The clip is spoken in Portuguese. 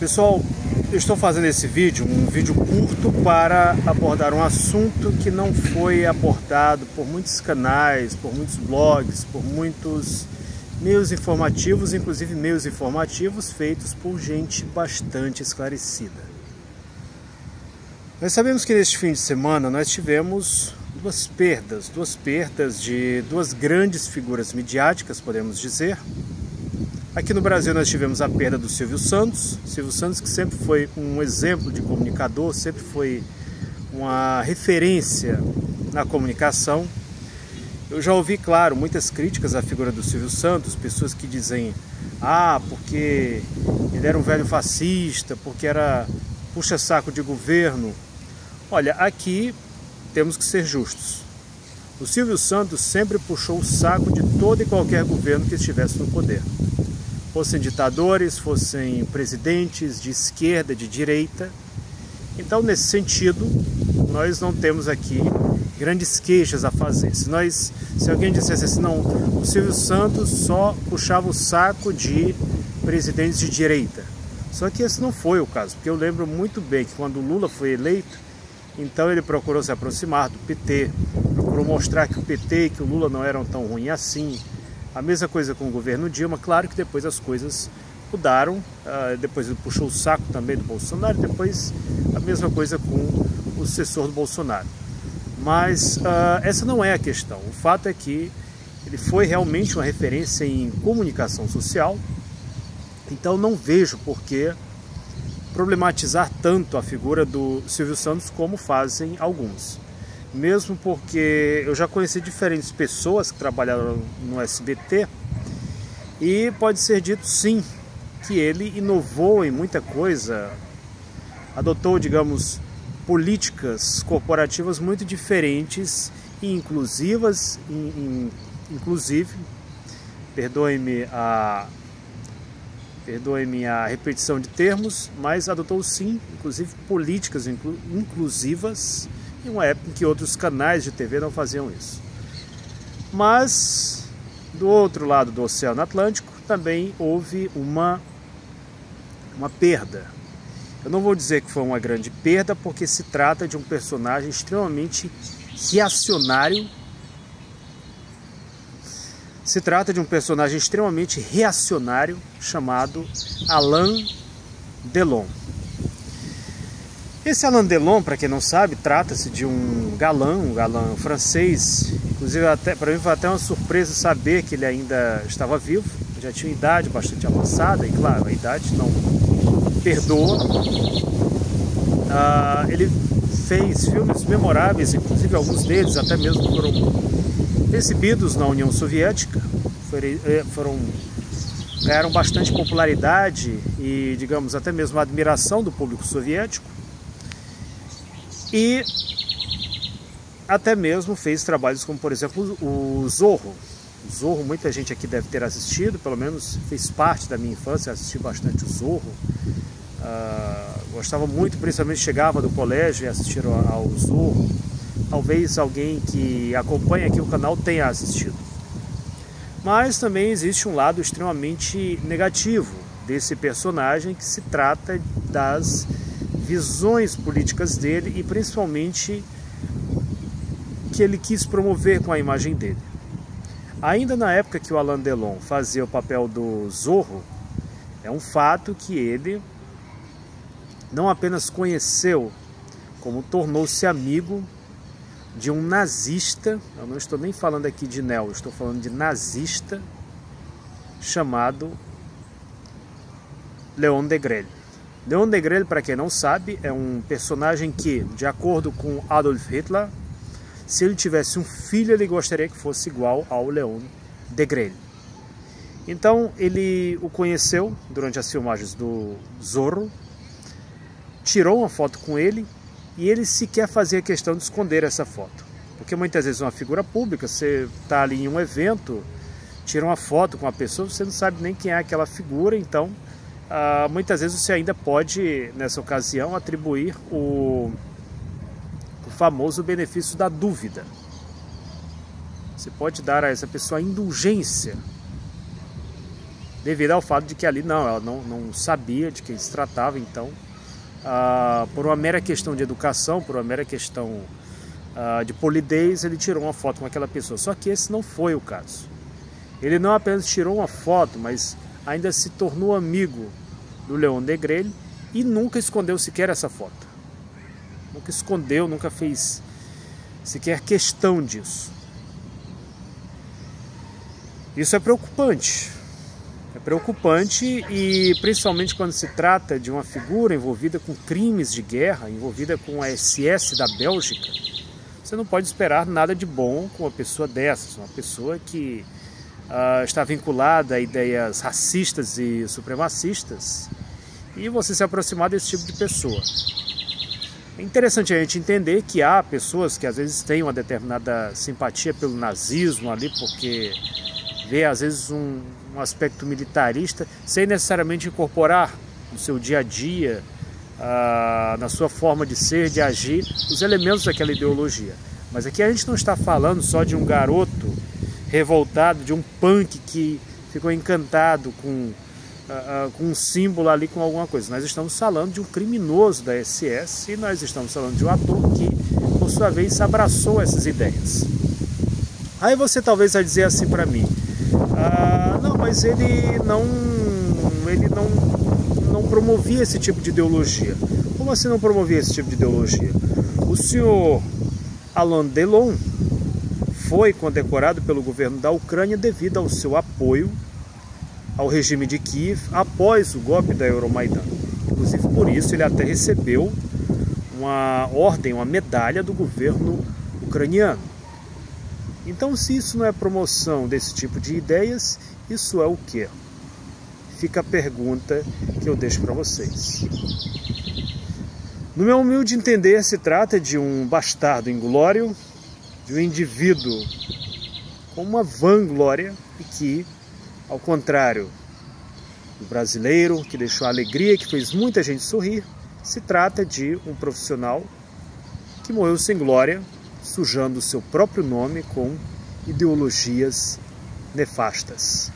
Pessoal, eu estou fazendo esse vídeo, um vídeo curto para abordar um assunto que não foi abordado por muitos canais, por muitos blogs, por muitos meios informativos, inclusive meios informativos feitos por gente bastante esclarecida. Nós sabemos que neste fim de semana nós tivemos duas perdas de duas grandes figuras midiáticas, podemos dizer. Aqui no Brasil nós tivemos a perda do Silvio Santos, que sempre foi um exemplo de comunicador, sempre foi uma referência na comunicação. Eu já ouvi, claro, muitas críticas à figura do Silvio Santos, pessoas que dizem, porque ele era um velho fascista, porque era puxa-saco de governo. Olha, aqui temos que ser justos. O Silvio Santos sempre puxou o saco de todo e qualquer governo que estivesse no poder. Fossem ditadores, fossem presidentes de esquerda, de direita. Então, nesse sentido, nós não temos aqui grandes queixas a fazer. Se alguém dissesse assim, não, o Silvio Santos só puxava o saco de presidentes de direita. Só que esse não foi o caso, porque eu lembro muito bem que quando o Lula foi eleito, então ele procurou se aproximar do PT, procurou mostrar que o PT e que o Lula não eram tão ruins assim. A mesma coisa com o governo Dilma, claro que depois as coisas mudaram, depois ele puxou o saco também do Bolsonaro, depois a mesma coisa com o sucessor do Bolsonaro. Mas essa não é a questão. O fato é que ele foi realmente uma referência em comunicação social, então não vejo por que problematizar tanto a figura do Silvio Santos como fazem alguns. Mesmo porque eu já conheci diferentes pessoas que trabalharam no SBT e pode ser dito sim que ele inovou em muita coisa, adotou, digamos, políticas corporativas muito diferentes e inclusivas, inclusive, perdoe-me a repetição de termos, mas adotou sim, inclusive, políticas inclusivas em uma época em que outros canais de TV não faziam isso. Mas, do outro lado do Oceano Atlântico, também houve uma perda. Eu não vou dizer que foi uma grande perda, porque se trata de um personagem extremamente reacionário. Se trata de um personagem extremamente reacionário chamado Alain Delon. Esse Alain Delon, para quem não sabe, trata-se de um galã francês. Inclusive, para mim foi até uma surpresa saber que ele ainda estava vivo. Já tinha uma idade bastante avançada e, claro, a idade não perdoa. Ele fez filmes memoráveis, inclusive alguns deles até mesmo foram exibidos na União Soviética, ganharam bastante popularidade e, digamos, até mesmo a admiração do público soviético. E até mesmo fez trabalhos como, por exemplo, o Zorro. O Zorro, muita gente aqui deve ter assistido, pelo menos fez parte da minha infância, assisti bastante o Zorro. Gostava muito, principalmente chegava do colégio e assistia ao Zorro. Talvez alguém que acompanha aqui o canal tenha assistido. Mas também existe um lado extremamente negativo desse personagem, que se trata das visões políticas dele e principalmente que ele quis promover com a imagem dele. Ainda na época que o Alain Delon fazia o papel do Zorro, é um fato que ele não apenas conheceu, como tornou-se amigo de um nazista. Eu não estou nem falando aqui de neo, eu estou falando de nazista, chamado Léon Degrelle. Léon Degrelle, para quem não sabe, é um personagem que, de acordo com Adolf Hitler, se ele tivesse um filho, ele gostaria que fosse igual ao Léon Degrelle. Então, ele o conheceu durante as filmagens do Zorro, tirou uma foto com ele, e ele sequer fazia questão de esconder essa foto. Porque muitas vezes uma figura pública, você está ali em um evento, tira uma foto com uma pessoa, você não sabe nem quem é aquela figura, então muitas vezes você ainda pode, nessa ocasião, atribuir o famoso benefício da dúvida. Você pode dar a essa pessoa a indulgência devido ao fato de que ali ela não sabia de quem se tratava. Então, por uma mera questão de educação, por uma mera questão de polidez, ele tirou uma foto com aquela pessoa. Só que esse não foi o caso. Ele não apenas tirou uma foto, mas ainda se tornou amigo do Leon Degrelle e nunca escondeu sequer essa foto. Nunca escondeu, nunca fez sequer questão disso. Isso é preocupante. É preocupante, e principalmente quando se trata de uma figura envolvida com crimes de guerra, envolvida com a SS da Bélgica. Você não pode esperar nada de bom com uma pessoa dessas, uma pessoa que está vinculada a ideias racistas e supremacistas, e você se aproximar desse tipo de pessoa. É interessante a gente entender que há pessoas que às vezes têm uma determinada simpatia pelo nazismo ali, porque vê às vezes um aspecto militarista, sem necessariamente incorporar no seu dia a dia, na sua forma de ser, de agir, os elementos daquela ideologia. Mas aqui a gente não está falando só de um garoto revoltado, de um punk que ficou encantado com um símbolo ali, com alguma coisa. Nós estamos falando de um criminoso da SS, e nós estamos falando de um ator que, por sua vez, abraçou essas ideias. Aí você talvez vai dizer assim para mim, não, mas ele não promovia esse tipo de ideologia. Como assim não promovia esse tipo de ideologia? O senhor Alain Delon foi condecorado pelo governo da Ucrânia devido ao seu apoio ao regime de Kiev após o golpe da Euromaidan. Inclusive por isso ele até recebeu uma ordem, uma medalha do governo ucraniano. Então, se isso não é promoção desse tipo de ideias, isso é o quê? Fica a pergunta que eu deixo para vocês. No meu humilde entender, se trata de um bastardo inglório, de um indivíduo com uma vanglória, e que, ao contrário do brasileiro, que deixou alegria, que fez muita gente sorrir, se trata de um profissional que morreu sem glória, sujando o seu próprio nome com ideologias nefastas.